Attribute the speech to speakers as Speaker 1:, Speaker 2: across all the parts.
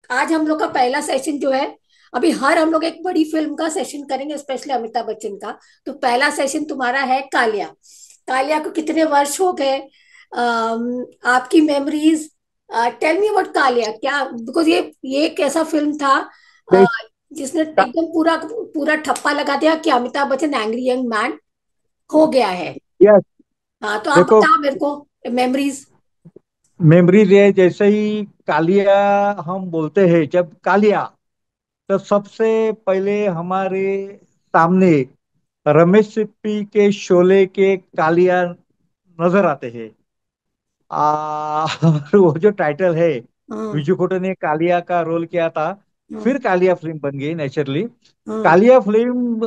Speaker 1: आज हम लोग का पहला सेशन जो है, अभी हर हम लोग एक बड़ी फिल्म का सेशन करेंगे, स्पेशली अमिताभ बच्चन का। तो पहला सेशन तुम्हारा है कालिया। कालिया को कितने वर्ष हो गए? आपकी memories. Tell me about Kaalia, क्या, बिकॉज ये एक ऐसा फिल्म था अ,
Speaker 2: देख
Speaker 1: जिसने
Speaker 2: का,
Speaker 1: एकदम पूरा पूरा ठप्पा लगा दिया कि Amitabh Bachchan angry young man हो गया है।
Speaker 2: यस।
Speaker 1: हाँ, तो आप
Speaker 2: देखो,
Speaker 1: बताओ मेरे को मेमोरीज।
Speaker 2: मेमोरीज है जैसे ही कालिया हम बोलते हैं, जब कालिया, तो सबसे पहले हमारे सामने रमेश सिप्पी के शोले के कालिया नजर आते हैं। और वो जो टाइटल है,
Speaker 1: हाँ।
Speaker 2: विजू खोटे ने कालिया का रोल किया था।
Speaker 1: हाँ।
Speaker 2: फिर कालिया फिल्म बन गई नेचुरली।
Speaker 1: हाँ।
Speaker 2: कालिया फिल्म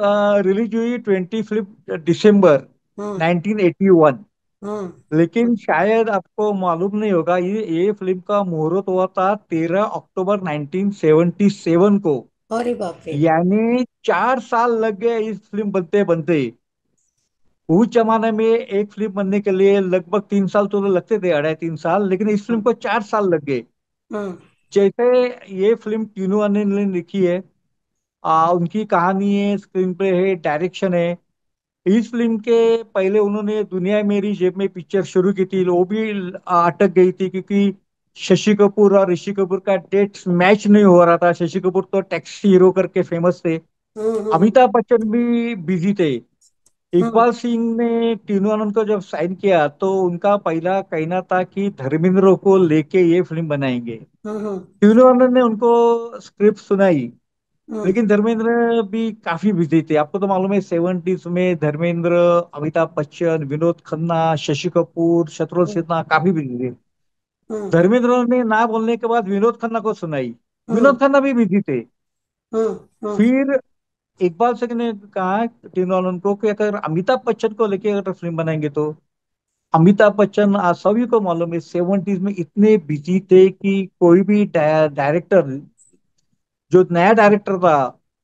Speaker 2: रिलीज हुई 25 दिसंबर
Speaker 1: हाँ।
Speaker 2: 1981।
Speaker 1: हाँ।
Speaker 2: लेकिन शायद आपको मालूम नहीं होगा, ये फिल्म का मुहूर्त हुआ था 13 अक्टूबर 1977 को।
Speaker 1: अरे बाप रे।
Speaker 2: यानी 4 साल लग गए इस फिल्म बनते बनते। उस जमाने में एक फिल्म बनने के लिए लगभग 3 साल तो लगते थे, 2.5 3 साल, लेकिन इस फिल्म
Speaker 1: हाँ।
Speaker 2: को 4 साल लग गए।
Speaker 1: हाँ।
Speaker 2: जैसे ये फिल्म टीनू अनिल ने लिखी है, उनकी कहानी है, स्क्रीन प्ले है, डायरेक्शन है। इस फिल्म के पहले उन्होंने दुनिया मेरी जेब में पिक्चर शुरू की थी, वो भी अटक गई थी क्योंकि शशि कपूर और ऋषि कपूर का डेट्स मैच नहीं हो रहा था। शशि कपूर तो टैक्सी हीरो करके फेमस थे,
Speaker 1: हाँ। हाँ।
Speaker 2: अमिताभ बच्चन भी बिजी थे।
Speaker 1: हाँ।
Speaker 2: इकबाल सिंह ने टीनू आनंद को जब साइन किया तो उनका पहला कहना था कि धर्मेंद्र को लेके ये फिल्म बनाएंगे।
Speaker 1: हाँ। हाँ।
Speaker 2: टीनू आनंद ने उनको स्क्रिप्ट सुनाई,
Speaker 1: हाँ।
Speaker 2: लेकिन धर्मेंद्र भी काफी बिजी थे। आपको तो मालूम है, 70s में धर्मेंद्र, अमिताभ बच्चन, विनोद खन्ना, शशि कपूर, शत्रुघ्न
Speaker 1: हाँ।
Speaker 2: सिन्हा काफी बिजी थे।
Speaker 1: हाँ।
Speaker 2: धर्मेंद्र ने ना बोलने के बाद विनोद खन्ना को सुनाई,
Speaker 1: हाँ।
Speaker 2: विनोद खन्ना भी बिजी थे।
Speaker 1: हाँ। हाँ।
Speaker 2: फिर इकबाल सिंह ने कहा टीनू आनंद को कि अगर अमिताभ बच्चन को लेके अगर फिल्म बनाएंगे तो। अमिताभ बच्चन आज सभी को मालूम है 70s में इतने बिजी थे कि कोई भी डायरेक्टर, जो नया डायरेक्टर था,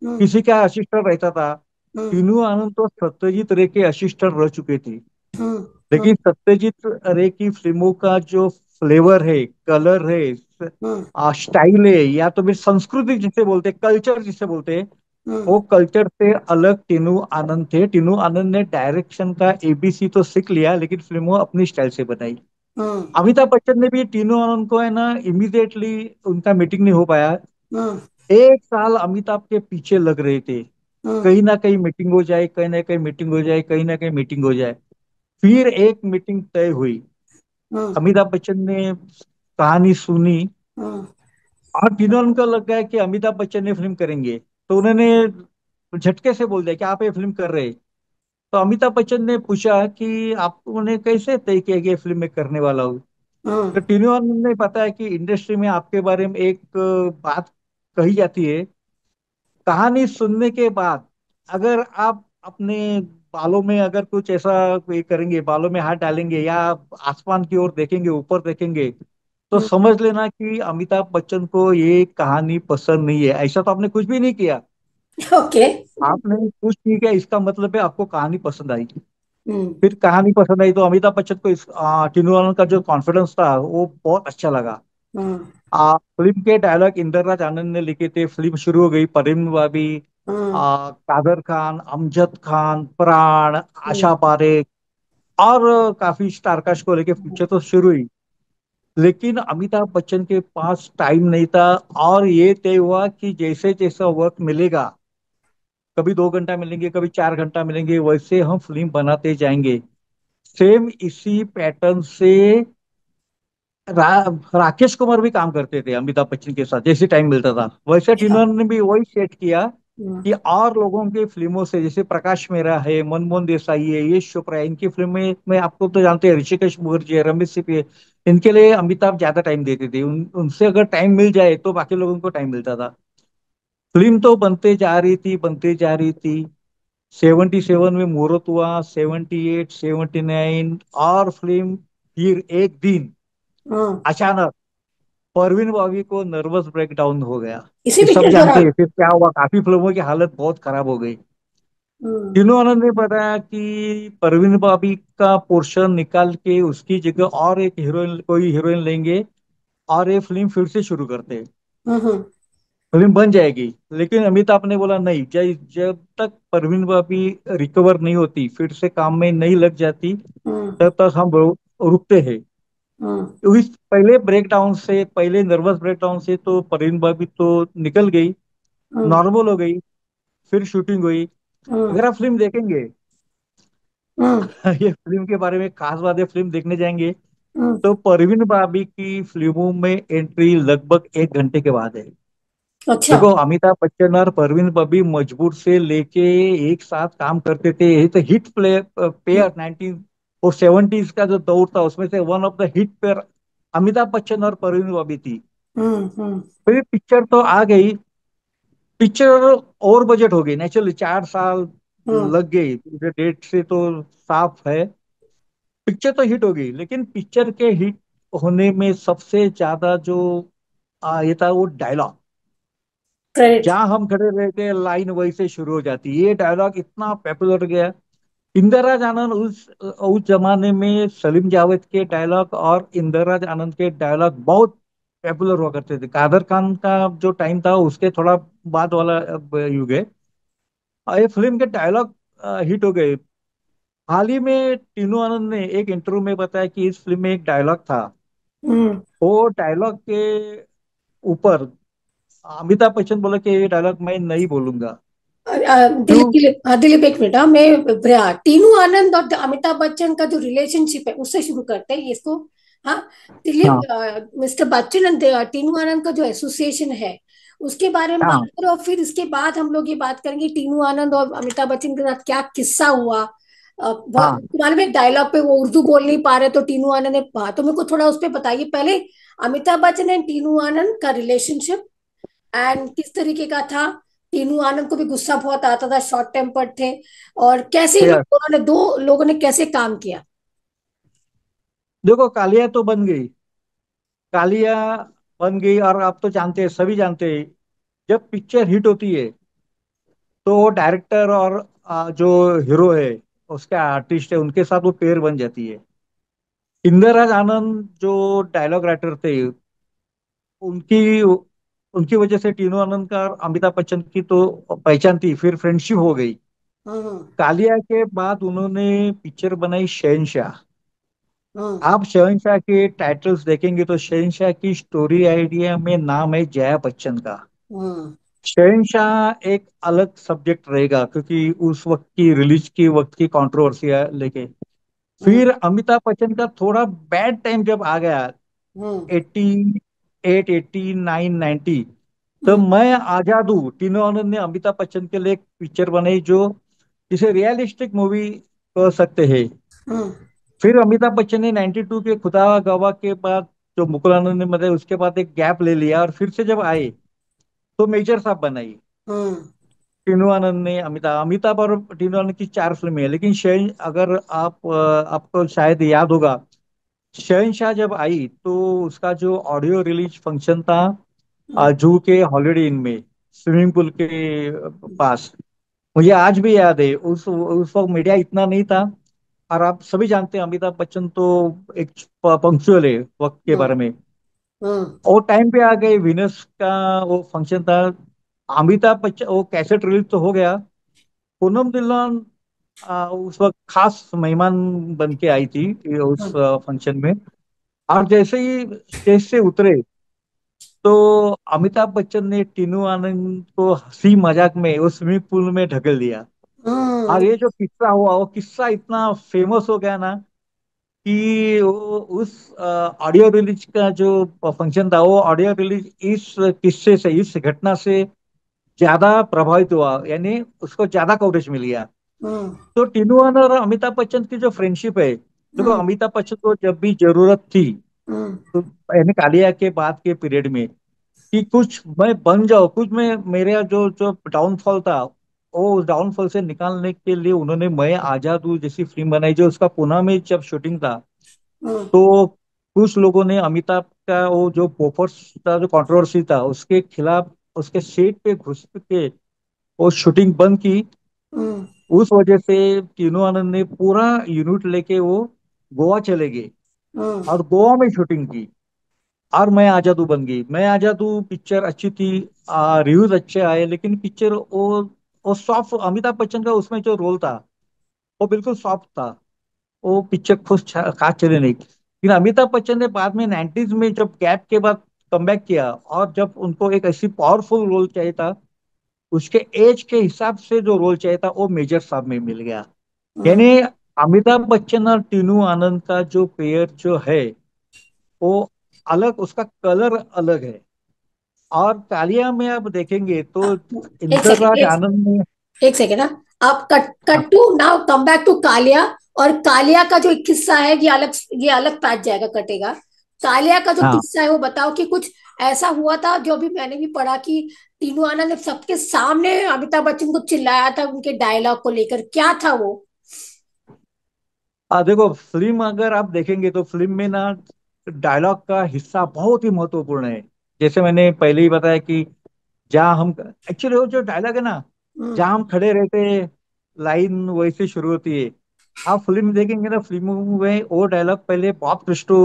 Speaker 1: हाँ।
Speaker 2: किसी का असिस्टेंट रहता था।
Speaker 1: हाँ।
Speaker 2: टीनू आनंद तो सत्यजीत रे के असिस्टेंट रह चुके थे।
Speaker 1: हाँ। हाँ।
Speaker 2: लेकिन सत्यजीत रे की फिल्मों का जो फ्लेवर है, कलर है,
Speaker 1: हाँ।
Speaker 2: स्टाइल है, या तो फिर संस्कृति जिसे बोलते, कल्चर जिसे बोलते,
Speaker 1: हाँ।
Speaker 2: वो कल्चर से अलग टीनू आनंद थे। टीनू आनंद ने डायरेक्शन का एबीसी तो सीख लिया, लेकिन फिल्म वो अपनी स्टाइल से बनाई।
Speaker 1: हाँ।
Speaker 2: अमिताभ बच्चन ने भी टीनू आनंद को है ना, इमीडिएटली उनका मीटिंग नहीं हो पाया।
Speaker 1: हाँ।
Speaker 2: 1 साल अमिताभ के पीछे लग रहे थे, कहीं ना कहीं मीटिंग हो जाए, कहीं ना कहीं मीटिंग हो जाए, कहीं ना कहीं मीटिंग हो जाए। फिर एक मीटिंग तय हुई।
Speaker 1: हाँ।
Speaker 2: अमिताभ बच्चन ने कहानी सुनी,
Speaker 1: हाँ।
Speaker 2: और तीनों उनको लग गया कि अमिताभ बच्चन ने फिल्म करेंगे। तो उन्होंने झटके से बोल दिया कि आप ये फिल्म कर रहे हैं। तो अमिताभ बच्चन ने पूछा कि आपने कैसे तय किया कि ये फिल्म में करने वाला हूँ। तो
Speaker 1: हाँ।
Speaker 2: टीनू ने बताया कि इंडस्ट्री में आपके बारे में एक बात कही जाती है, कहानी सुनने के बाद अगर आप अपने बालों में अगर कुछ ऐसा ये करेंगे, बालों में हाथ डालेंगे या आसमान की ओर देखेंगे, ऊपर देखेंगे, तो
Speaker 1: हाँ।
Speaker 2: समझ लेना कि अमिताभ बच्चन को ये कहानी पसंद नहीं है। ऐसा तो आपने कुछ भी नहीं किया,
Speaker 1: ओके।
Speaker 2: आपने कुछ नहीं किया, इसका मतलब है आपको कहानी पसंद आई।
Speaker 1: हम्म।
Speaker 2: फिर कहानी पसंद आई तो अमिताभ बच्चन को टीनू वालन का जो कॉन्फिडेंस था वो बहुत अच्छा लगा।
Speaker 1: हाँ।
Speaker 2: फिल्म के डायलॉग इंद्रराज आनंद ने लिखे थे। फिल्म शुरू हो गई, परवीन बाबी,
Speaker 1: हाँ।
Speaker 2: कादर खान, अमजद खान, प्राण,
Speaker 1: हम्म।
Speaker 2: आशा पारेख, और काफी स्टारकास्ट को लेके पिक्चर तो शुरू हुई। लेकिन अमिताभ बच्चन के पास टाइम नहीं था, और ये तय हुआ कि जैसे जैसा वक्त मिलेगा, कभी 2 घंटा मिलेंगे, कभी 4 घंटा मिलेंगे, वैसे हम फिल्म बनाते जाएंगे। सेम इसी पैटर्न से राकेश कुमार भी काम करते थे अमिताभ बच्चन के साथ, जैसे टाइम मिलता था वैसे
Speaker 1: अच्छा।
Speaker 2: टिनोर ने भी वही सेट किया
Speaker 1: हाँ।
Speaker 2: कि और लोगों की फिल्मों से, जैसे प्रकाश मेहरा है, मनमोहन देसाई है, यश चोपड़ा है, इनकी फिल्में में आपको तो जानते हैं, ऋषिकेश मुखर्जी है, रमेश सिप्पी है, इनके लिए अमिताभ ज्यादा टाइम देते थे। उनसे अगर टाइम मिल जाए तो बाकी लोगों को टाइम मिलता था। फिल्म तो बनते जा रही थी, बनते जा रही थी। 77 में मुहूर्त हुआ, 78, 79, और फिल्म फिर एक दिन
Speaker 1: हाँ।
Speaker 2: अचानक परवीन बावी को नर्वस ब्रेकडाउन हो गया।
Speaker 1: इसी
Speaker 2: ये सब
Speaker 1: पिक्चर
Speaker 2: जानते
Speaker 1: दौरान।
Speaker 2: हैं फिर क्या हुआ, काफी फिल्मों की हालत बहुत खराब हो गई।
Speaker 1: हम्म।
Speaker 2: तीनों आनंद ने बताया कि परवीन बावी का पोर्शन निकाल के उसकी जगह और एक हीरोइन, कोई हीरोइन लेंगे, और ये फिल्म फिर से शुरू करते हैं।
Speaker 1: हम्म।
Speaker 2: फिल्म बन जाएगी। लेकिन अमिताभ ने बोला नहीं, जब जब तक परवीन भाभी रिकवर नहीं होती, फिर से काम में नहीं लग जाती,
Speaker 1: हम्म।
Speaker 2: तब तक हम रुकते हैं।
Speaker 1: हम्म।
Speaker 2: तो इस पहले ब्रेकडाउन से, पहले नर्वस ब्रेकडाउन से तो परवीन भाभी तो निकल गई,
Speaker 1: हम्म।
Speaker 2: नॉर्मल हो गई, फिर शूटिंग हुई।
Speaker 1: हम्म।
Speaker 2: अगर आप फिल्म देखेंगे
Speaker 1: हम्म।
Speaker 2: ये फिल्म के बारे में खास बात है, फिल्म देखने जाएंगे
Speaker 1: हम्म।
Speaker 2: तो परवीन भाभी की फिल्मों में एंट्री लगभग 1 घंटे के बाद है।
Speaker 1: अच्छा।
Speaker 2: देखो, अमिताभ बच्चन और परवीन बबी मजबूर से लेके एक साथ काम करते थे। ये तो हिट प्ले
Speaker 1: हम्म।
Speaker 2: पेयर 1970s का जो दौर था, उसमें से one of the hit pair Amitabh Bachchan और परवीन बबी थी।
Speaker 1: हम्म। हम्म।
Speaker 2: फिर पिक्चर तो आ गई, पिक्चर और बजट हो गई नेचुरली, 4 साल
Speaker 1: हम्म।
Speaker 2: लग गई, डेट से तो साफ है। पिक्चर तो हिट हो गई, लेकिन पिक्चर के हिट होने में सबसे ज्यादा जो ये था वो डायलॉग।
Speaker 1: क्रेडिट।
Speaker 2: जहां हम खड़े रहते लाइन वहीं से शुरू हो जाती है। ये डायलॉग इतना पॉपुलर हो गया। इंदिराज आनंद उस जमाने में सलीम जावेद के डायलॉग और इंदिराज आनंद के डायलॉग बहुत पॉपुलर हुआ करते थे। कादर खान का जो टाइम था उसके थोड़ा बाद वाला युग है। और ये फिल्म के डायलॉग हिट हो गए। हाल ही में टीनू आनंद ने एक इंटरव्यू में बताया कि इस फिल्म में एक डायलॉग था,
Speaker 1: हम्म।
Speaker 2: वो डायलॉग के ऊपर अमिताभ बच्चन बोला कि ये डायलॉग मैं नहीं बोलूंगा।
Speaker 1: दिलीप
Speaker 2: क्यों?
Speaker 1: दिलीप दिलीप, एक मिनट। मैं टीनू आनंद और अमिताभ बच्चन का जो रिलेशनशिप है उससे शुरू करते हैं इसको। हाँ। दिलीप,
Speaker 2: हाँ,
Speaker 1: मिस्टर बच्चन एंड टीनू आनंद का जो एसोसिएशन है उसके बारे में बात
Speaker 2: हाँ,
Speaker 1: करो, और फिर इसके बाद हम लोग ये बात करेंगे टीनू आनंद और अमिताभ बच्चन के साथ क्या किस्सा हुआ।
Speaker 2: हाँ।
Speaker 1: तुम्हारे में एक डायलॉग पे वो उर्दू बोल नहीं पा रहे तो टीनू आनंद ने तो मेरे को थोड़ा उस पर बताइए पहले, अमिताभ बच्चन एंड टीनू आनंद का रिलेशनशिप एंड किस तरीके का था। टीनू आनंद को भी गुस्सा बहुत आता था, शॉर्ट टेम्पर्ड थे, और कैसे इन
Speaker 2: यस।
Speaker 1: दोनों ने, दो लोगों ने कैसे काम किया।
Speaker 2: देखो, कालिया तो बन गई, कालिया बन गई। और आप तो जानते हैं, सभी जानते हैं, जब पिक्चर हिट होती है तो डायरेक्टर और जो हीरो है, उसके आर्टिस्ट है, उनके साथ वो पेयर बन जाती है। इंदिराज आनंद जो डायलॉग राइटर थे, उनकी उनकी वजह से टीनू आनंद का और अमिताभ बच्चन की तो पहचान थी, फिर फ्रेंडशिप हो गई।
Speaker 1: हम्म।
Speaker 2: कालिया के बाद उन्होंने पिक्चर बनाई शहंशाह।
Speaker 1: हम्म।
Speaker 2: आप शहंशाह के टाइटल्स देखेंगे तो शहंशाह की स्टोरी आइडिया में नाम है जया बच्चन का।
Speaker 1: हम्म।
Speaker 2: शहंशाह एक अलग सब्जेक्ट रहेगा, क्योंकि उस वक्त की रिलीज की वक्त की कंट्रोवर्सी लेके।
Speaker 1: हम्म।
Speaker 2: फिर अमिताभ बच्चन का थोड़ा बैड टाइम जब आ गया,
Speaker 1: हम्म।
Speaker 2: 88, 89, 90, तो
Speaker 1: हम्म।
Speaker 2: मैं आजाद हूँ, तीनों आनंद ने अमिताभ बच्चन के लिए एक पिक्चर बनाई जो जिसे रियलिस्टिक मूवी कह सकते हैं।
Speaker 1: हम्म।
Speaker 2: फिर अमिताभ बच्चन ने 92 के खुदा गवाह के बाद, जो मुकुल आनंद ने मतलब, उसके बाद एक गैप ले लिया, और फिर से जब आए तो मेजर साहब बनाई।
Speaker 1: हम्म।
Speaker 2: टीनू आनंद ने, अमिताभ अमिताभ और टीनू आनंद की 4 फिल्में हैं। लेकिन शहन अगर आपको शायद याद होगा, शहनशाह जब आई तो उसका जो ऑडियो रिलीज फंक्शन था
Speaker 1: हम्म।
Speaker 2: जू के हॉलिडे इन में, स्विमिंग पूल के पास, मुझे आज भी याद है। उस वक्त मीडिया इतना नहीं था। और आप सभी जानते हैं अमिताभ बच्चन तो एक पंक्चुअल है वक्त के
Speaker 1: हम्म।
Speaker 2: बारे में।
Speaker 1: हम्म।
Speaker 2: वो टाइम पे आ गए, विनस का वो फंक्शन था। अमिताभ बच्चन वो कैसेट रिलीज तो हो गया। पूनम ढिल्लोन उस वक्त खास मेहमान बन के आई थी उस
Speaker 1: हम्म।
Speaker 2: फंक्शन में। और जैसे ही स्टेज से उतरे तो अमिताभ बच्चन ने टीनू आनंद को हंसी मजाक में वो स्विमिंग पूल में ढकेल दिया। और
Speaker 1: हम्म।
Speaker 2: ये जो किस्सा हुआ, वो किस्सा इतना फेमस हो गया ना कि वो उस ऑडियो रिलीज का जो फंक्शन था, वो ऑडियो रिलीज इस किस्से से, इस घटना से ज्यादा प्रभावित हुआ, यानी उसको ज्यादा कवरेज मिल गया।
Speaker 1: हम्म।
Speaker 2: तो टीनू आनंद और अमिताभ बच्चन की जो फ्रेंडशिप है, देखो
Speaker 1: हम्म।
Speaker 2: अमिताभ बच्चन को जब भी जरूरत थी,
Speaker 1: हम्म।
Speaker 2: तो यानी कालिया के बाद के पीरियड में, कि कुछ मैं बन जाऊं, कुछ मैं, मेरा जो जो डाउनफॉल था, वो उस डाउनफॉल से निकालने के लिए उन्होंने मैं आजाद हूँ जैसी फिल्म बनाई, जो उसका पुणे में जब शूटिंग था।
Speaker 1: हम्म।
Speaker 2: तो कुछ लोगों ने अमिताभ का वो जो पोफर्स का जो कंट्रोवर्सी था उसके खिलाफ उसके सेट पे घुस के वो शूटिंग बंद की।
Speaker 1: हम्म।
Speaker 2: उस वजह से तीनों आनंद ने पूरा यूनिट लेके वो गोवा चले गए
Speaker 1: हम्म।
Speaker 2: और गोवा में शूटिंग की। और मैं आजादू बन गई। मैं आजादू पिक्चर अच्छी थी, रिव्यूज अच्छे आए, लेकिन पिक्चर वो सॉफ्ट, अमिताभ बच्चन का उसमें जो रोल था वो बिल्कुल सॉफ्ट था। वो पिक्चर खास चले नहीं। लेकिन अमिताभ बच्चन ने बाद में 90s में जब गैप के बाद कमबैक किया, और जब उनको एक ऐसी पावरफुल रोल चाहिए था, उसके एज के हिसाब से जो रोल चाहिए था वो मेजर साहब में मिल गया।
Speaker 1: हम्म।
Speaker 2: यानी अमिताभ बच्चन और टीनू आनंद का जो पेयर जो है वो अलग, उसका कलर अलग है। और कालिया में आप देखेंगे तो
Speaker 1: एक
Speaker 2: इंदर
Speaker 1: सेकेंड,
Speaker 2: राज आनंद ने।
Speaker 1: एक सेकेंड ना। आप cut cut to now come back to Kaalia. और कालिया का जो एक किस्सा है, ये अलग पैच जाएगा, कटेगा। कालिया का जो
Speaker 2: हाँ
Speaker 1: किस्सा है वो बताओ कि कुछ ऐसा हुआ था, जो भी मैंने भी पढ़ा कि तीनू आनंद ने सबके सामने अमिताभ बच्चन को चिल्लाया था उनके डायलॉग को लेकर, क्या था वो?
Speaker 2: देखो, फिल्म अगर आप देखेंगे तो फिल्म में ना डायलॉग का हिस्सा बहुत ही महत्वपूर्ण है। जैसे मैंने पहले ही बताया कि जहाँ हम, एक्चुअली वो जो डायलॉग है ना,
Speaker 1: हम्म।
Speaker 2: जहाँ हम खड़े रहते हैं, लाइन वैसे शुरू होती है। आप फिल्म देखेंगे ना, फिल्म में वो डायलॉग पहले बॉब क्रिस्टो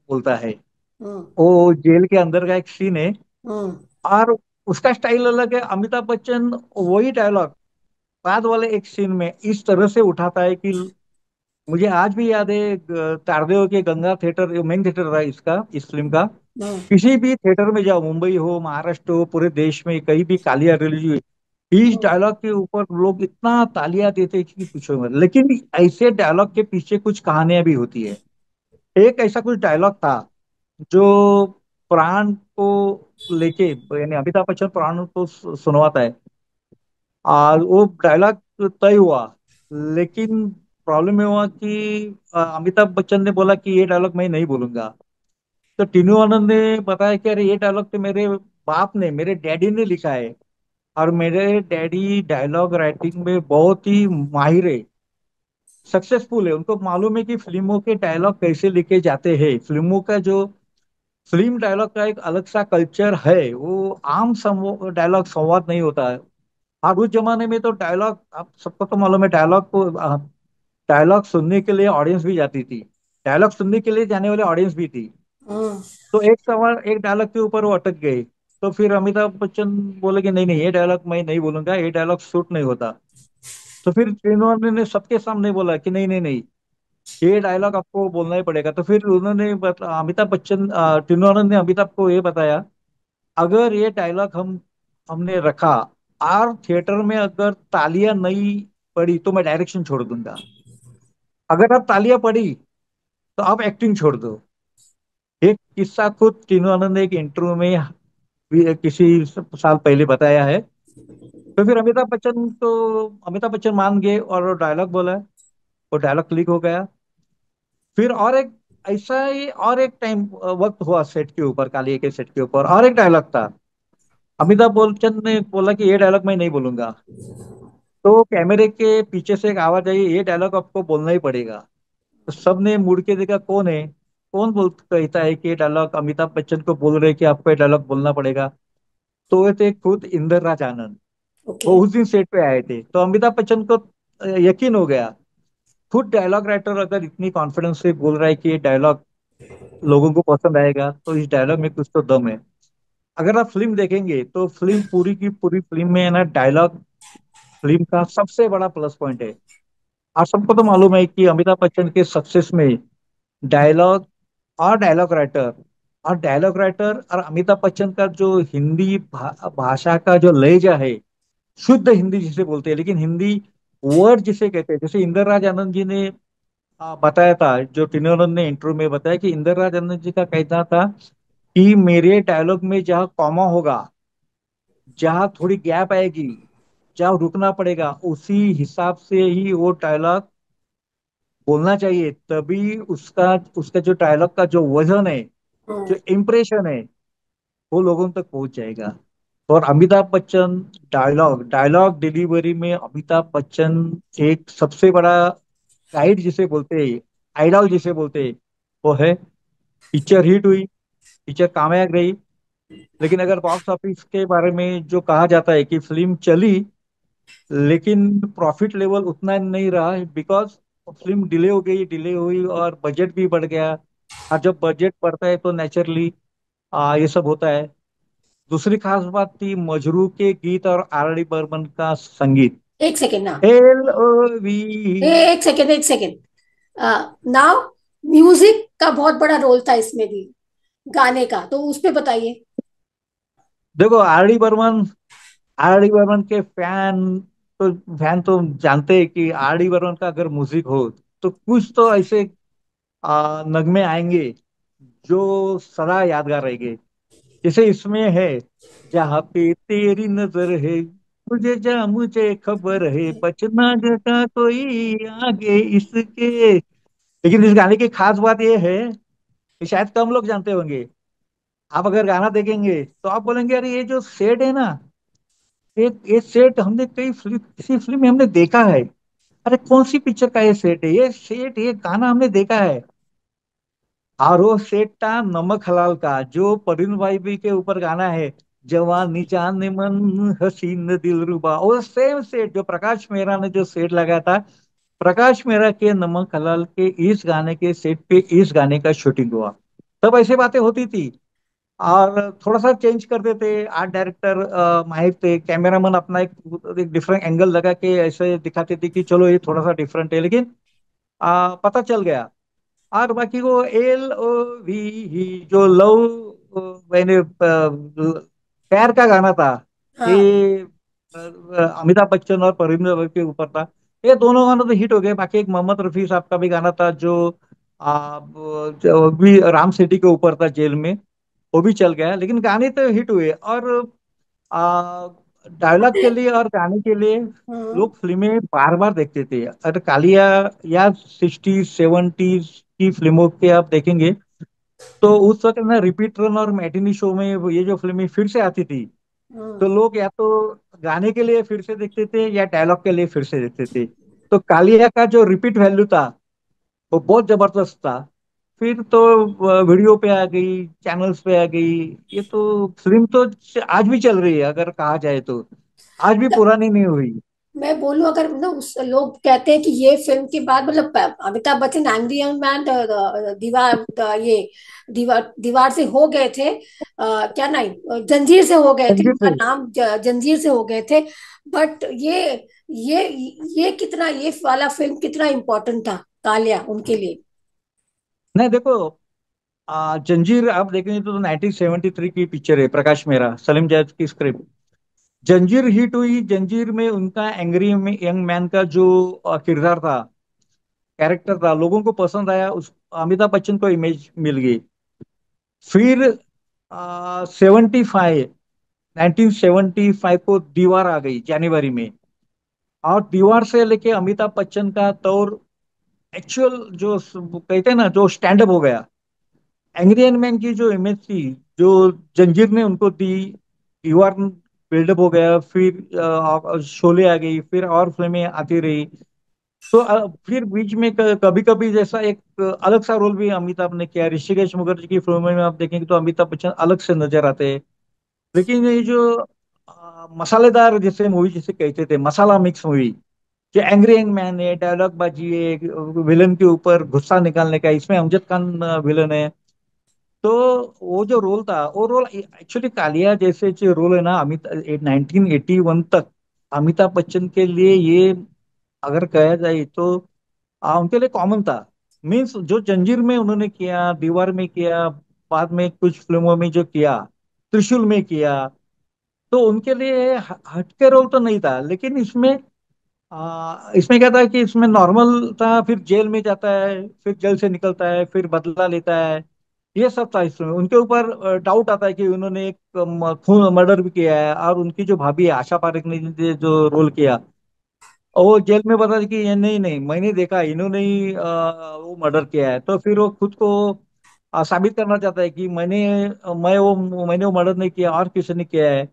Speaker 2: बोलता है।
Speaker 1: हम्म।
Speaker 2: वो जेल के अंदर का एक सीन है,
Speaker 1: हम्म।
Speaker 2: और उसका स्टाइल अलग है। अमिताभ बच्चन वही डायलॉग बाद वाले एक सीन में इस तरह से उठाता है कि मुझे आज भी याद है, तारदेव के गंगा थिएटर, मेन थिएटर था इसका, इस फिल्म का।
Speaker 1: हम्म।
Speaker 2: किसी भी थिएटर में जाओ, मुंबई हो, महाराष्ट्र हो, पूरे देश में कहीं भी कालिया रिलीज हुई, इस
Speaker 1: हम्म।
Speaker 2: डायलॉग के ऊपर लोग इतना तालियां देते कि पूछो मत। लेकिन ऐसे डायलॉग के पीछे कुछ कहानियां भी होती है। एक ऐसा कुछ डायलॉग था जो प्राण को लेके, यानी अमिताभ बच्चन प्राण को सुनवाता है, और वो डायलॉग तय हुआ। लेकिन प्रॉब्लम ये हुआ कि अमिताभ बच्चन ने बोला कि ये डायलॉग मैं नहीं बोलूंगा। तो टीनू आनंद ने बताया कि अरे ये डायलॉग तो मेरे बाप ने, मेरे डैडी ने लिखा है, और मेरे डैडी डायलॉग राइटिंग में बहुत ही माहिर है, सक्सेसफुल है। उनको मालूम है कि फिल्मों के डायलॉग कैसे लिखे जाते हैं। फिल्मों का जो फिल्म डायलॉग का एक अलग सा कल्चर है, वो आम डायलॉग संवाद नहीं होता है। हाँ, उस जमाने में तो डायलॉग, आप सबको तो मालूम है, डायलॉग सुनने के लिए ऑडियंस भी जाती थी, डायलॉग सुनने के लिए जाने वाले ऑडियंस भी थी।
Speaker 1: हम्म।
Speaker 2: तो एक सवाल, एक डायलॉग के ऊपर वो अटक गए। तो फिर अमिताभ बच्चन बोले कि नहीं नहीं, ये डायलॉग मैं नहीं बोलूंगा, ये डायलॉग शूट नहीं होता। तो फिर श्रीनोवाल ने सबके सामने बोला कि नहीं नहीं नहीं, ये डायलॉग आपको बोलना ही पड़ेगा। तो फिर अमिताभ बच्चन, टिनू आनंद ने अमिताभ को ये बताया, अगर ये डायलॉग हमने रखा और थिएटर में अगर तालियां नहीं पड़ी तो मैं डायरेक्शन छोड़ दूंगा। अगर अब तालियां पड़ी तो आप एक्टिंग छोड़ दो। एक किस्सा खुद टीनू आनंद ने एक इंटरव्यू में भी किसी साल पहले बताया है। तो फिर अमिताभ बच्चन मान गए और डायलॉग बोला, वो डायलॉग क्लिक हो गया। फिर और एक ऐसा ही और एक टाइम वक्त हुआ सेट के ऊपर, कालिए के सेट के ऊपर और एक डायलॉग था। अमिताभ बच्चन ने बोला कि ये डायलॉग मैं नहीं बोलूंगा। तो कैमरे के पीछे से एक आवाज आई, ये डायलॉग आपको बोलना ही पड़ेगा। तो सबने मुड़ के देखा, कौन है, कौन बोल कहता है कि ये डायलॉग अमिताभ बच्चन को बोल रहे कि आपको ये डायलॉग बोलना पड़ेगा। तो वो थे खुद इंदर राज आनंद।
Speaker 1: ओके।
Speaker 2: वो उस दिन सेट पे आए थे, तो अमिताभ बच्चन को यकीन हो गया। खुद डायलॉग राइटर अगर इतनी कॉन्फिडेंस से बोल रहा है कि ये डायलॉग लोगों को पसंद आएगा, तो इस डायलॉग में कुछ तो दम है। अगर आप फिल्म देखेंगे तो फिल्म पूरी की पूरी फिल्म में है ना, डायलॉग फिल्म का सबसे बड़ा प्लस पॉइंट है। और सबको तो मालूम है कि अमिताभ बच्चन के सक्सेस में डायलॉग और डायलॉग राइटर और अमिताभ बच्चन का जो हिंदी भाषा का जो लहजा है, शुद्ध हिंदी जिसे बोलते हैं, लेकिन हिंदी वर्ड जिसे कहते हैं, जैसे इंदर राज आनंद जी ने बताया था, जो टिनोरन ने इंटरव्यू में बताया कि इंदर राज आनंद जी का कहना था कि मेरे डायलॉग में जहाँ कॉमा होगा, जहाँ थोड़ी गैप आएगी, जहाँ रुकना पड़ेगा, उसी हिसाब से ही वो डायलॉग बोलना चाहिए। तभी उसका उसका जो डायलॉग का जो वजन है, जो
Speaker 1: हम्म।
Speaker 2: इम्प्रेशन है, वो लोगों तक पहुंच जाएगा। और Amitabh Bachchan, dialogue dialogue delivery में अमिताभ बच्चन एक सबसे बड़ा गाइड जिसे बोलते हैं, आइडल जिसे बोलते हैं, वो है। पिक्चर हिट हुई, पिक्चर कामयाब रही। लेकिन अगर बॉक्स ऑफिस के बारे में जो कहा जाता है कि फिल्म चली, लेकिन प्रॉफिट लेवल उतना नहीं रहा, बिकॉज फिल्म डिले हो गई, डिले हुई और बजट भी बढ़ गया। और जब बजट बढ़ता है तो नेचुरली ये सब होता है। दूसरी खास बात थी मजरू के गीत और आर डी बर्मन का संगीत।
Speaker 1: एक सेकेंड ना,
Speaker 2: एल ओ वी।
Speaker 1: एक सेकेंड, एक सेकेंड। नाउ, म्यूजिक का बहुत बड़ा रोल था इसमें भी, गाने का, तो उस पे बताइए।
Speaker 2: देखो आर डी बर्मन के फैन तो जानते हैं कि आर डी बर्मन का अगर म्यूजिक हो तो कुछ तो ऐसे नगमे आएंगे जो सदा यादगार रहेंगे। जैसे इसमें है, जहाँ पे तेरी नजर है, मुझे जा मुझे खबर है, बचना जटा कोई आगे इसके। लेकिन इस गाने की खास बात यह है कि शायद कम लोग जानते होंगे। आप अगर गाना देखेंगे तो आप बोलेंगे अरे ये जो सेट है ना, ये सेट हमने किसी फिल्म में हमने देखा है। अरे कौन सी पिक्चर का ये सेट है, ये सेट, ये गाना हमने देखा है। और वो सेट था नमक हलाल का, जो परिन वाइबी के ऊपर गाना है, जवानी जान मन हसीन दिलरुबा। वो सेम सेट जो प्रकाश मेहरा ने जो सेट लगाया था, प्रकाश मेहरा के नमक हलाल के इस गाने के सेट पे इस गाने का शूटिंग हुआ। तब ऐसी बातें होती थी। और थोड़ा सा चेंज करते थे, आर्ट डायरेक्टर माहिर थे, कैमरामैन अपना एक डिफरेंट एंगल लगा के ऐसे दिखाते थे कि चलो ये थोड़ा सा डिफरेंट है, लेकिन पता चल गया। और बाकी वो एल ओ वी ही जो मैंने प्यार का गाना था,
Speaker 1: हाँ।
Speaker 2: ये अमिताभ बच्चन और परिंदर के ऊपर था। ये दोनों गाने तो हिट हो गए। बाकी एक मोहम्मद रफी साहब का भी गाना था जो भी राम सेठी के ऊपर था जेल में, वो भी चल गया। लेकिन गाने तो हिट हुए। और डायलॉग के लिए और गाने के लिए
Speaker 1: हम्म।
Speaker 2: लोग फिल्में बार बार देखते थे। अगर कालिया या 60s 70s की फिल्मों के आप देखेंगे तो उस वक्त ना रिपीट रन और मैटिनी शो में ये जो फिल्में फिर से आती थी, तो
Speaker 1: हम्म।
Speaker 2: लोग या तो गाने के लिए फिर से देखते थे या डायलॉग के लिए फिर से देखते थे। तो कालिया का जो रिपीट वैल्यू था वो बहुत जबरदस्त था। फिर तो वीडियो पे आ गई, चैनल्स पे आ गई। ये तो फिल्म तो आज भी चल रही है अगर कहा जाए तो, आज भी पुरानी नहीं हुई।
Speaker 1: मैं बोलूं, अगर ना उस लोग कहते हैं कि ये फिल्म के बाद मतलब Amitabh Bachchan angry young man दीवार ये दीवार से हो गए थे, क्या नहीं, जंजीर से हो गए थे,
Speaker 2: संगीत
Speaker 1: उनका
Speaker 2: से।
Speaker 1: नाम जंजीर से हो गए थे। बट ये ये कितना, ये वाला फिल्म कितना इम्पोर्टेंट था कालिया उनके लिए।
Speaker 2: नहीं देखो, जंजीर आप देखेंगे तो 1973 की पिक्चर है, प्रकाश मेहरा सलीम जैद की स्क्रिप्ट। जंजीर हिट हुई। जंजीर में उनका एंग्री यंग मैन का जो किरदार था, कैरेक्टर था, लोगों को पसंद आया। उस अमिताभ बच्चन को इमेज मिल गई। फिर 1975 को दीवार आ गई जनवरी में। और दीवार से लेके अमिताभ बच्चन का तौर एक्चुअल जो कहते हैं ना, जो स्टैंड अप हो गया। एंग्री मैन की जो इमेज थी, जो जंजीर ने उनको दी, दीवार बिल्डअप हो गया। फिर शोले आ गई, फिर और फिल्में आती रही। तो फिर बीच में कभी कभी जैसा एक अलग सा रोल भी अमिताभ ने किया। ऋषिकेश मुखर्जी की फिल्मों में आप देखेंगे तो अमिताभ बच्चन अलग से नजर आते हैं। लेकिन ये जो मसालेदार जैसे मूवी जिसे कहते थे, मसाला मिक्स मूवी, जो एंग्री यंग मैन है, डायलॉग बाजी है, विलन के ऊपर गुस्सा निकालने का, इसमें अमजद खान विलन है। तो वो जो रोल था, वो रोल एक्चुअली कालिया जैसे जो रोल है ना, 1981 तक अमिताभ बच्चन के लिए ये अगर कहा जाए तो उनके लिए कॉमन था। मीन्स जो जंजीर में उन्होंने किया, दीवार में किया, बाद में कुछ फिल्मों में जो किया, त्रिशूल में किया, तो उनके लिए हटके रोल तो नहीं था। लेकिन इसमें क्या था कि इसमें नॉर्मल था, फिर जेल में जाता है, फिर जेल से निकलता है, फिर बदला लेता है। ये सब था इसमें। उनके ऊपर डाउट आता है कि उन्होंने एक खून मर्डर भी किया है। और उनकी जो भाभी है आशा पारेख ने जो रोल किया, और वो जेल में बता कि ये नहीं नहीं मैंने देखा, इन्होंने ही वो मर्डर किया है। तो फिर वो खुद को साबित करना चाहता है कि मैंने वो मर्डर नहीं किया और किसी ने किया है।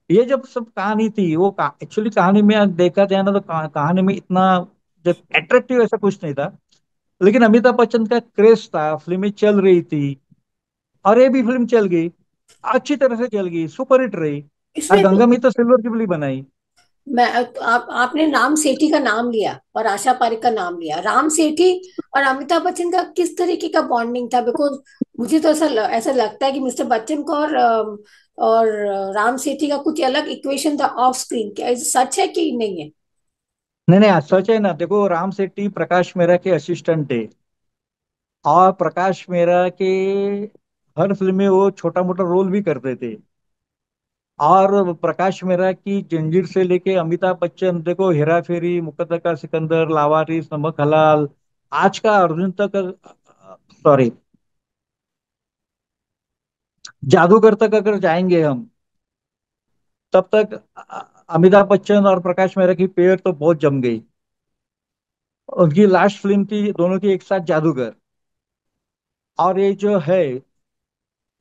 Speaker 2: ये जब सब कहानी थी, वो एक्चुअली कहानी में अगर देखा जाए ना तो कहानी में इतना जब अट्रैक्टिव ऐसा कुछ नहीं था। लेकिन अमिताभ बच्चन का क्रेज था, फिल्में चल रही थी, और ये भी फिल्म चल गई, अच्छी तरह से चल गई, सुपर हिट रही। और
Speaker 1: इसमें
Speaker 2: गंगा में तो सिल्वर जुबली बनाई।
Speaker 1: मैं आपने राम सेठी का नाम लिया और आशा पारेख का नाम लिया। राम सेठी और अमिताभ बच्चन का किस तरीके का बॉन्डिंग था? बिकॉज मुझे तो ऐसा लगता है कि मिस्टर बच्चन को और राम सेठी का कुछ अलग इक्वेशन था ऑफ स्क्रीन। क्या ये सच है कि नहीं है?
Speaker 2: नहीं नहीं, सच है ना। देखो, राम सेठी प्रकाश मेहरा के असिस्टेंट थे, और प्रकाश मेहरा के हर फिल्म में वो छोटा मोटा रोल भी करते थे। और प्रकाश मेहरा की जंजीर से लेके अमिताभ बच्चन, देखो, हेरा फेरी, मुकद्दर का सिकंदर, लावारिस, नमक हलाल, आज का अर्जुन तक, सॉरी, जादूगर तक अगर जाएंगे हम, तब तक अमिताभ बच्चन और प्रकाश मेहरा की पेयर तो बहुत जम गई। उनकी लास्ट फिल्म थी दोनों की एक साथ, जादूगर। और ये जो है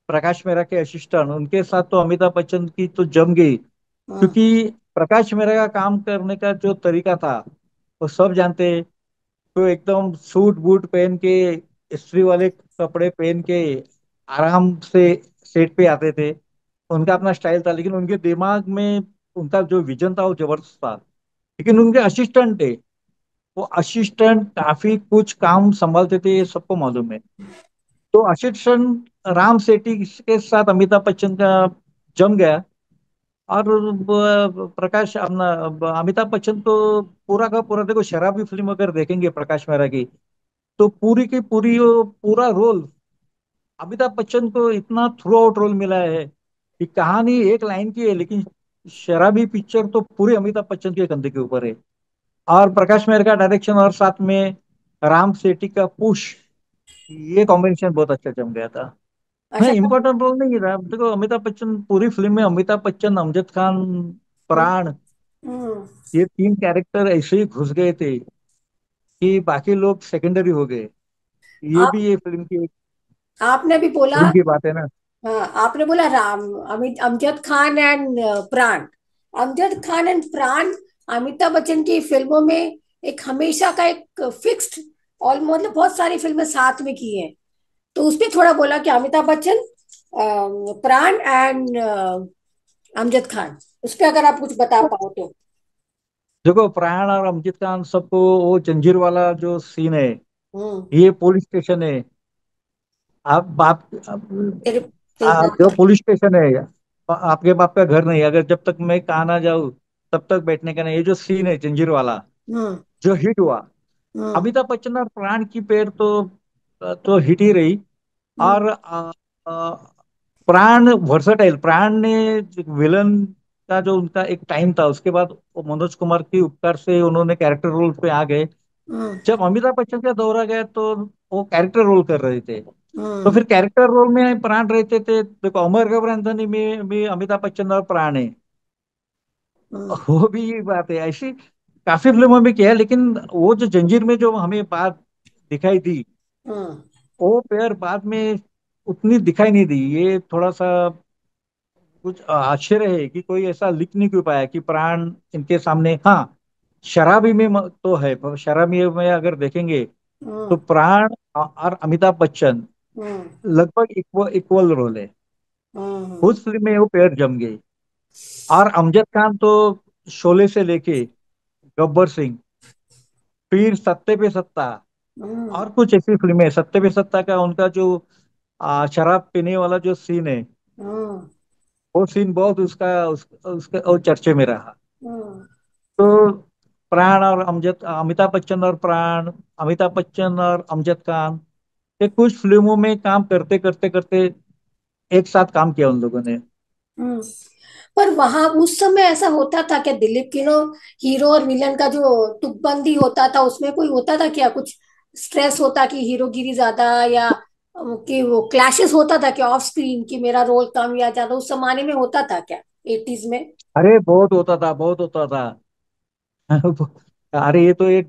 Speaker 2: प्रकाश मेहरा के असिस्टेंट, उनके साथ तो अमिताभ बच्चन की तो जम गई।
Speaker 1: हम्म।
Speaker 2: क्योंकि प्रकाश मेहरा का काम करने का जो तरीका था, वो सब जानते हैं। तो एकदम सूट बूट पहन के, इस्त्री वाले कपड़े पहन के आराम से सेट पे आते थे। उनका अपना स्टाइल था, लेकिन उनके दिमाग में उनका जो विजन था वो जबरदस्त था। लेकिन उनके असिस्टेंट थे, वो असिस्टेंट काफी कुछ काम संभालते थे, ये सबको मालूम है। तो असिस्टेंट राम सेठी के साथ अमिताभ बच्चन का जम गया। और प्रकाश अपना अमिताभ बच्चन तो पूरा का पूरा, देखो, शराबी फिल्म अगर देखेंगे प्रकाश मेहरा की, तो पूरी की पूरी वो पूरा रोल अमिताभ बच्चन को इतना थ्रू आउट रोल मिला है कि कहानी एक लाइन की है, लेकिन शराबी पिक्चर तो पूरे अमिताभ बच्चन के कंधे के ऊपर है। और प्रकाश मेहरा का डायरेक्शन, और साथ में राम सेठी का पुश, ये कॉम्बिनेशन बहुत अच्छा जम गया था।
Speaker 1: अच्छा।
Speaker 2: नहीं, इम्पोर्टेंट रोल नहीं था। देखो, अमिताभ बच्चन पूरी फिल्म में, अमिताभ बच्चन, अमजद खान,
Speaker 1: हम्म।
Speaker 2: प्राण,
Speaker 1: हम्म।
Speaker 2: ये तीन कैरेक्टर ऐसे ही घुस गए थे कि बाकी लोग सेकेंडरी हो गए। ये
Speaker 1: आप
Speaker 2: भी ये फिल्म की,
Speaker 1: आपने अभी बोला,
Speaker 2: फिल्म की बात है ना।
Speaker 1: हाँ आपने बोला राम, अमित अमजद खान एंड प्राण। अमजद खान एंड प्राण अमिताभ बच्चन की फिल्मों में एक हमेशा का एक फिक्स्ड, ऑलमोस्ट मतलब बहुत सारी फिल्में साथ में की हैं। तो उस पे थोड़ा बोला कि अमिताभ बच्चन, प्राण एंड अमजद खान, उस पे अगर आप कुछ बता पाओ तो।
Speaker 2: देखो, प्राण और अमजद खान सबको, वो जंजीर वाला जो सीन है,
Speaker 1: हम्म।
Speaker 2: ये पुलिस स्टेशन है। आप बाप
Speaker 1: तेरे तेरे बाप
Speaker 2: जो
Speaker 1: का।
Speaker 2: पुलिस स्टेशन है, आपके बाप का घर नहीं, अगर जब तक मैं कहा ना जाऊं तब तक बैठने का नहीं, ये जो सीन है जंजीर वाला,
Speaker 1: हम्म।
Speaker 2: जो हिट हुआ।
Speaker 1: हम्म।
Speaker 2: अमिताभ बच्चन और प्राण की पेयर तो हिट ही रही।
Speaker 1: हम्म।
Speaker 2: और प्राण वर्सटाइल, प्राण ने विलन का जो उनका एक टाइम था, उसके बाद वो मनोज कुमार की उपकार से उन्होंने कैरेक्टर रोल पे आ गए।
Speaker 1: हम्म।
Speaker 2: जब अमिताभ बच्चन का दौरा गया तो वो कैरेक्टर रोल कर रहे थे। तो
Speaker 1: हम्म।
Speaker 2: फिर कैरेक्टर रोल में प्राण रहते थे। देखो, अमर अकबर एंथोनी में भी अमिताभ बच्चन और प्राण है।
Speaker 1: हम्म।
Speaker 2: वो भी ये बात है, ऐसी काफी फिल्मों में किया है, लेकिन वो जो जंजीर में जो हमें बात दिखाई दी,
Speaker 1: हम्म।
Speaker 2: वो पेयर बाद में उतनी दिखाई नहीं दी। ये थोड़ा सा कुछ आश्चर्य है कि कोई ऐसा लिख नहीं क्यों पाया कि प्राण इनके सामने। हाँ, शराबी में तो है, पर शराबी में अगर देखेंगे तो
Speaker 1: हम्म।
Speaker 2: प्राण और अमिताभ बच्चन
Speaker 1: हम्म।
Speaker 2: लगभग इक्वल इक्वल रोल है।
Speaker 1: हम्म।
Speaker 2: उस फिल्म में वो पेयर जम गई। और अमजद खान तो शोले से लेके गब्बर सिंह, फिर सत्ते पे सत्ता,
Speaker 1: हम्म।
Speaker 2: और कुछ ऐसी फिल्में, सत्ते पे सत्ता का उनका जो शराब पीने वाला जो सीन है,
Speaker 1: हम्म।
Speaker 2: वो सीन बहुत उसका वो चर्चे में रहा।
Speaker 1: हम्म।
Speaker 2: तो प्राण और अमजद, अमिताभ बच्चन और प्राण, अमिताभ बच्चन और अमजद खान, ये कुछ फिल्मों में काम करते करते करते एक साथ काम किया उन लोगों ने।
Speaker 1: हम्म। पर वहां उस समय ऐसा होता था क्या दिलीप की नो, हीरो और विलन का जो तुकबंदी होता था उसमें कोई होता था क्या कुछ? स्ट्रेस होता कि हीरोगिरी ज्यादा, या कि वो क्लैशेस होता था कि ऑफ स्क्रीन कि मेरा रोल कम या ज्यादा, उस जमाने में होता था क्या, एटीज में?
Speaker 2: अरे बहुत होता था, बहुत होता था। अरे ये तो एक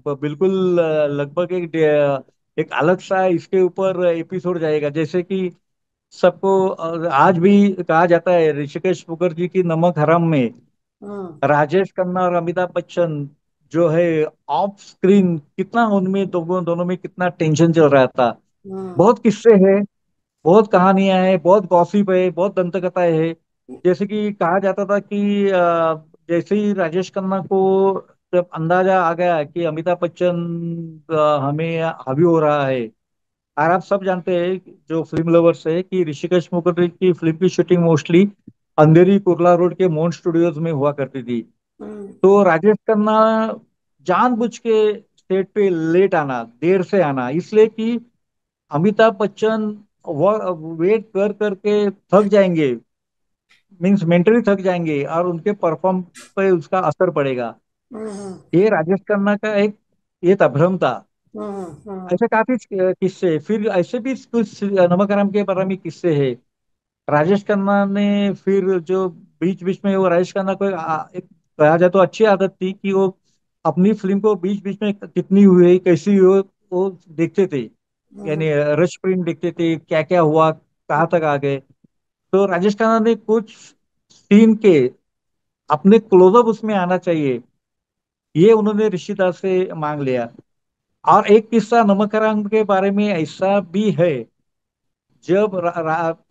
Speaker 2: बिल्कुल लगभग एक अलग सा इसके ऊपर एपिसोड जाएगा। जैसे कि सबको आज भी कहा जाता है, ऋषिकेश मुखर्जी की नमक हराम में
Speaker 1: हम्म।
Speaker 2: राजेश खन्ना और अमिताभ बच्चन जो है, ऑफ स्क्रीन कितना उनमें दोनों दोनों में कितना टेंशन चल रहा था।
Speaker 1: हम्म।
Speaker 2: बहुत किस्से हैं, बहुत कहानियां हैं, बहुत गॉसिप है, बहुत दंत कथाएं हैं। जैसे कि कहा जाता था कि जैसे ही राजेश खन्ना को जब अंदाजा आ गया कि अमिताभ बच्चन हमें हावी हो रहा है। और आप सब जानते हैं जो फिल्म लवर्स है कि ऋषिकेश मुखर्जी की फिल्म की शूटिंग मोस्टली अंधेरी कुर्ला रोड के मोन स्टूडियोज में हुआ करती थी।
Speaker 1: हम्म
Speaker 2: तो राजेश खन्ना जानबूझ के सेट पे लेट आना, देर से आना, इसलिए कि अमिताभ बच्चन वेट कर करके थक जाएंगे, मीन्स मेंटली थक जाएंगे और उनके परफॉर्म पे उसका असर पड़ेगा।
Speaker 1: हम्म
Speaker 2: ये राजेश खन्ना का एक ये था, भ्रम था।
Speaker 1: हम्म
Speaker 2: ऐसे काफी किस्से, फिर ऐसे भी कुछ नमक हराम के बारे में किस्से है। राजेश खन्ना ने फिर जो बीच बीच में, वो राजेश खन्ना को एक कहा जाए तो अच्छी आदत थी कि वो अपनी फिल्म को बीच बीच में कितनी हुई कैसी हुई वो देखते थे।
Speaker 1: हम्म
Speaker 2: यानी रश प्रिंट देखते थे, क्या क्या हुआ, कहाँ तक आ गए। तो राजेश खन्ना ने कुछ सीन के अपने क्लोजअप उसमें आना चाहिए, ये उन्होंने ऋषिदास से मांग लिया। और एक किस्सा नमक हराम के बारे में ऐसा भी है। जब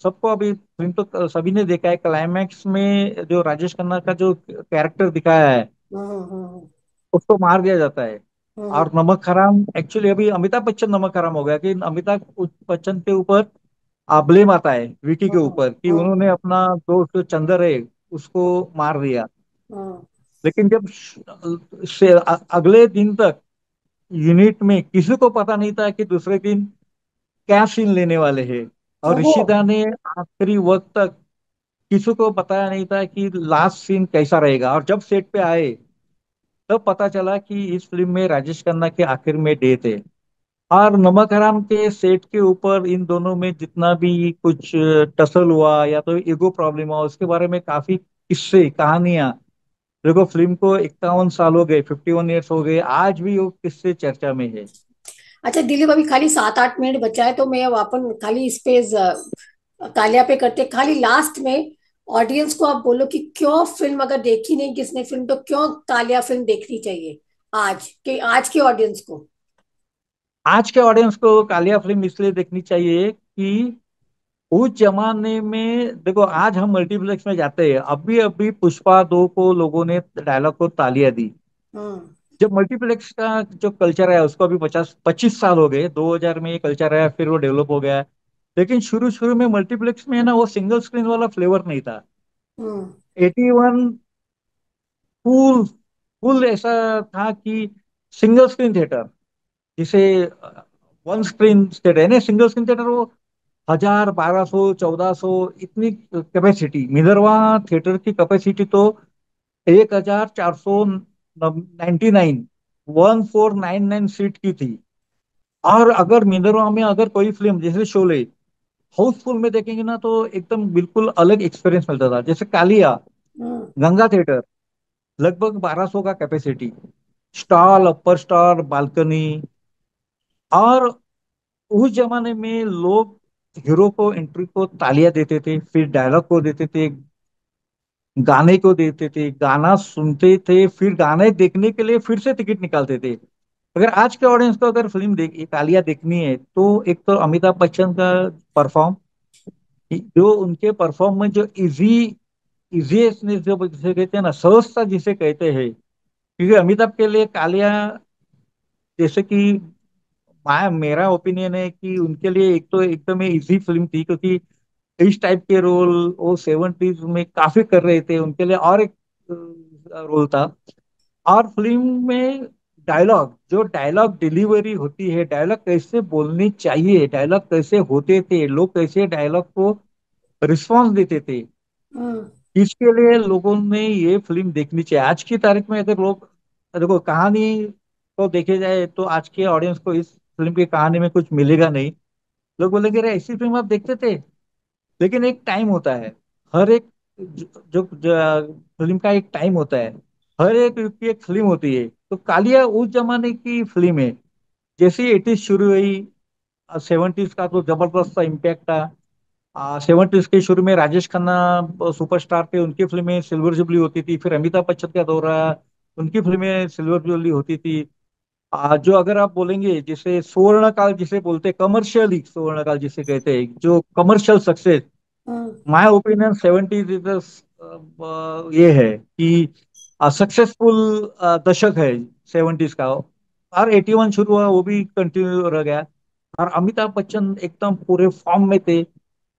Speaker 2: सबको अभी फिल्म तो सभी ने देखा है, क्लाइमैक्स में जो राजेश खन्ना का जो कैरेक्टर दिखाया है,
Speaker 1: हम्म
Speaker 2: उसको मार दिया जाता है।
Speaker 1: हम्म
Speaker 2: और नमक हराम एक्चुअली अभी अमिताभ बच्चन नमक हराम हो गया कि अमिताभ बच्चन के ऊपर ब्लेम आता है, विकी के ऊपर, कि उन्होंने
Speaker 1: हम्म
Speaker 2: अपना दोस्त जो चंदर है उसको मार दिया।
Speaker 1: हम्म
Speaker 2: लेकिन जब अगले दिन तक यूनिट में किसी को पता नहीं था कि दूसरे दिन क्या सीन लेने वाले हैं। और
Speaker 1: ओहो।
Speaker 2: ऋषिदा ने आखिरी वक्त तक किसी को बताया नहीं था कि लास्ट सीन कैसा रहेगा। और जब सेट पे आए तब पता चला कि इस फिल्म में राजेश खन्ना के आखिर में डेथ है। और नमक हराम के सेट के ऊपर इन दोनों में जितना भी कुछ टसल हुआ या तो ईगो प्रॉब्लम हुआ, उसके बारे में काफी किस्से कहानियां। देखो फिल्म को 51 साल हो गए, 51 ईयर्स हो गए, आज भी वो किस्से चर्चा में है।
Speaker 1: अच्छा दिलीप, अभी खाली 7-8 मिनट बचा है तो मैं वापन खाली इस पे कालिया पे करते, खाली लास्ट में ऑडियंस को आप बोलो कि क्यों फिल्म, अगर देखी नहीं किसने फिल्म, तो क्यों कालिया फिल्म देखनी चाहिए आज के ऑडियंस को।
Speaker 2: आज के ऑडियंस को कालिया फिल्म इसलिए देखनी चाहिए कि उस जमाने में देखो, आज हम मल्टीप्लेक्स में जाते हैं, अभी अभी पुष्पा 2 को लोगों ने डायलॉग को तालियां दी।
Speaker 1: हम्म
Speaker 2: जब मल्टीप्लेक्स का जो कल्चर है उसको अभी 50-25 साल हो गए, 2000 में ये कल्चर आया, फिर वो डेवलप हो गया है। लेकिन शुरू शुरू में मल्टीप्लेक्स में है ना, वो सिंगल स्क्रीन वाला फ्लेवर नहीं था।
Speaker 1: हम्म
Speaker 2: 81 फुल फुल ऐसा था कि सिंगल स्क्रीन थिएटर, जिसे वन स्क्रीन थिएटर है ना, सिंगल स्क्रीन थिएटर, वो 1000, 1200, 1400 इतनी कैपेसिटी, मिनरवा थिएटर की कैपेसिटी तो 1499, 1499 सीट की थी। और अगर मिनरवा में अगर कोई फिल्म जैसे शोले हाउसफुल में देखेंगे ना, तो एकदम बिल्कुल अलग एक्सपीरियंस मिलता था। जैसे कालिया,
Speaker 1: हम्म
Speaker 2: गंगा थिएटर, लगभग 1200 का कैपेसिटी, स्टॉल, अपर स्टॉल, बालकनी। और उस जमाने में लोग हीरो को एंट्री को तालियां देते थे, फिर डायलॉग को देते थे, गाने को देते थे, गाना सुनते थे, फिर गाने देखने के लिए फिर से टिकट निकालते थे। अगर आज के ऑडियंस को अगर फिल्म तालियां देखनी है, तो एक तो अमिताभ बच्चन का परफॉर्म, जो उनके परफॉर्म में जो इजीनेस जो जिसे कहते हैं ना, सहजता जिसे कहते हैं, क्योंकि अमिताभ के लिए कालिया, जैसे कि मेरा ओपिनियन है कि उनके लिए एक तो एकदम इजी फिल्म थी, क्योंकि इस टाइप के रोल वो 70s में काफी कर रहे थे, उनके लिए और एक रोल था। और फिल्म में डायलॉग, जो डायलॉग डिलीवरी होती है, डायलॉग कैसे बोलनी चाहिए, डायलॉग कैसे होते थे, लोग कैसे डायलॉग को रिस्पॉन्स देते थे,
Speaker 1: हम्म
Speaker 2: इसके लिए लोगों ने ये फिल्म देखनी चाहिए। आज की तारीख में अगर लोग, देखो कहानी को देखे जाए तो आज के ऑडियंस को इस फिल्म की कहानी में कुछ मिलेगा नहीं। लोग बोलेंगे अरे ऐसी फिल्म आप देखते थे। लेकिन एक टाइम होता है, हर एक जो फिल्म का एक टाइम होता है, हर एक युग की एक फिल्म होती है। तो कालिया उस जमाने की फिल्म है। जैसे 80s शुरू हुई, 70s का तो जबरदस्त सा इम्पैक्ट था। 70s के शुरू में राजेश खन्ना सुपरस्टार थे, उनकी फिल्में सिल्वर जुबली होती थी। फिर अमिताभ बच्चन का दौर आया, उनकी फिल्में सिल्वर जुबली होती थी। जो अगर आप बोलेंगे जिसे स्वर्ण काल जिसे बोलते, कमर्शियली स्वर्ण काल जिसे कहते हैं, जो commercial success,
Speaker 1: hmm
Speaker 2: my opinion 70s is ये है कि सक्सेसफुल दशक है 70s का। और 81 शुरू हुआ, वो भी कंटिन्यू रह गया। और अमिताभ बच्चन एकदम पूरे फॉर्म में थे।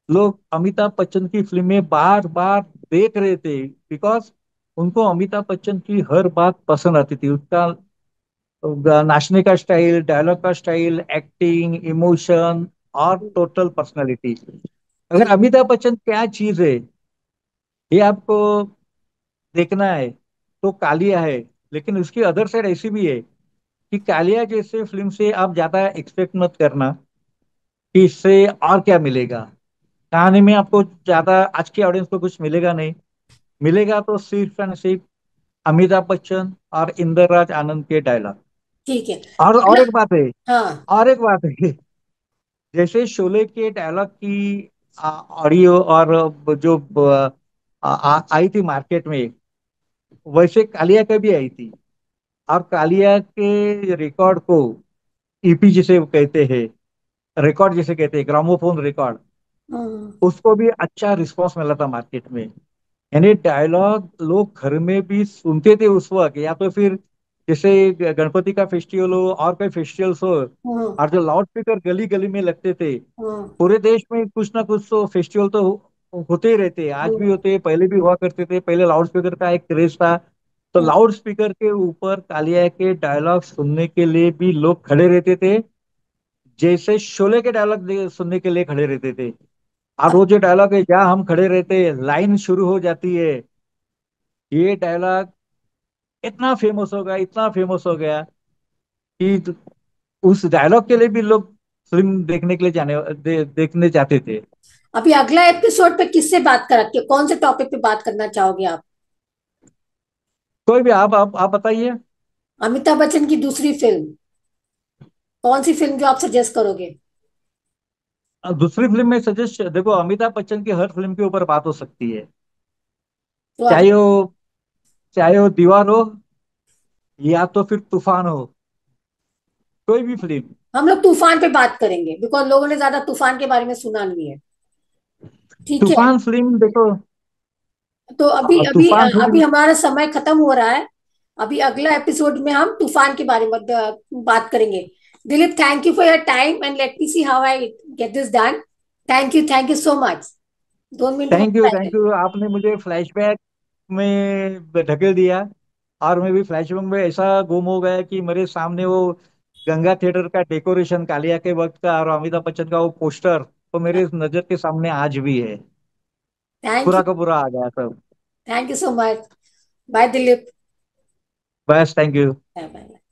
Speaker 2: लोग अमिताभ बच्चन की फिल्में बार बार देख रहे थे, बिकॉज उनको अमिताभ बच्चन की हर बात पसंद आती थी। उसका नाचने का स्टाइल, डायलॉग का स्टाइल, एक्टिंग, इमोशन और टोटल पर्सनालिटी। अगर
Speaker 1: ठीक।
Speaker 2: अमिताभ बच्चन क्या चीज है, ये आपको देखना है, तो कालिया है। लेकिन उसकी अदर साइड ऐसी भी है कि कालिया जैसे फिल्म से आप ज्यादा एक्सपेक्ट मत करना कि इससे और क्या मिलेगा। कहानी में आपको ज्यादा आज के ऑडियंस को कुछ मिलेगा नहीं। मिलेगा तो सिर्फ एंड सिर्फ अमिताभ बच्चन और इंदर राज आनंद के डायलॉग।
Speaker 1: ठीक है।
Speaker 2: और
Speaker 1: अगला।
Speaker 2: एक बात है,
Speaker 1: हाँ।
Speaker 2: और एक बात है, जैसे शोले के डायलॉग की ऑडियो और जो आई थी मार्केट में, वैसे कालिया का भी आई थी। और कालिया के रिकॉर्ड को, ईपी जिसे वो कहते हैं, रिकॉर्ड जिसे कहते हैं, ग्रामोफोन रिकॉर्ड,
Speaker 1: हाँ।
Speaker 2: उसको भी अच्छा रिस्पांस मिला था मार्केट में। यानी डायलॉग लोग घर में भी सुनते थे उस वक्त, या तो फिर जैसे गणपति का फेस्टिवल हो और कोई फेस्टिवल्स हो,
Speaker 1: हाँ।
Speaker 2: और जो लाउड स्पीकर गली गली में लगते थे।
Speaker 1: हाँ।
Speaker 2: पूरे देश में कुछ ना कुछ तो फेस्टिवल तो होते ही रहते हैं, आज भी
Speaker 1: हाँ।
Speaker 2: होते हैं, पहले भी हुआ करते थे। पहले लाउड स्पीकर का एक क्रेज था। तो
Speaker 1: हाँ।
Speaker 2: लाउड स्पीकर के ऊपर कालिया के डायलॉग सुनने के लिए भी लोग खड़े रहते थे, जैसे शोले के डायलॉग सुनने के लिए खड़े रहते थे। और
Speaker 1: अब
Speaker 2: वो जो डायलॉग है, जहाँ हम खड़े रहते हैं लाइन शुरू हो जाती है, ये डायलॉग इतना फेमस हो गया, इतना फेमस हो गया कि उस डायलॉग के लिए भी लोग फिल्म देखने के लिए देखने जाते थे।
Speaker 1: अभी अगला एपिसोड पे किससे बात कर रखे, कौन से टॉपिक पे बात करना चाहोगे आप?
Speaker 2: कोई भी, आप बताइए।
Speaker 1: अमिताभ बच्चन की दूसरी फिल्म, कौन सी फिल्म जो आप सजेस्ट करोगे?
Speaker 2: दूसरी फिल्म में सजेस्ट, देखो अमिताभ बच्चन की हर फिल्म के ऊपर बात हो सकती है।
Speaker 1: तो
Speaker 2: चाहे
Speaker 1: अगला
Speaker 2: वो चाहे वो दीवार हो या तो फिर तूफान हो, कोई भी फिल्म।
Speaker 1: हम लोग तूफान पे बात करेंगे, बिकॉज लोगों ने ज्यादा तूफान के बारे में सुना नहीं है। ठीक है।
Speaker 2: तूफान फिल्म देखो।
Speaker 1: तो अभी अभी
Speaker 2: तूफान
Speaker 1: अभी
Speaker 2: फिल्म।
Speaker 1: हमारा समय खत्म हो रहा है। अभी अगला एपिसोड में हम तूफान के बारे में बात करेंगे। Dilip, thank you for your time and let me see how I get this done. Thank you so much. 2 minute हो
Speaker 2: थैंक यू,
Speaker 1: गए।
Speaker 2: थैंक यू, आपने मुझे फ्लैशबैक में ढकेल दिया। और मैं भी फ्लैशबैक में ऐसा गुम हो गया कि मेरे सामने वो गंगा थिएटर का डेकोरेशन कालिया के वक्त का और अमिताभ बच्चन का वो पोस्टर तो मेरे नजर के सामने आज भी है।
Speaker 1: थैंक
Speaker 2: पूरा
Speaker 1: यू।
Speaker 2: का पूरा आ गया सब।
Speaker 1: Thank you so much. Bye Dilip.
Speaker 2: बस, थैंक यू।
Speaker 1: Bye bye.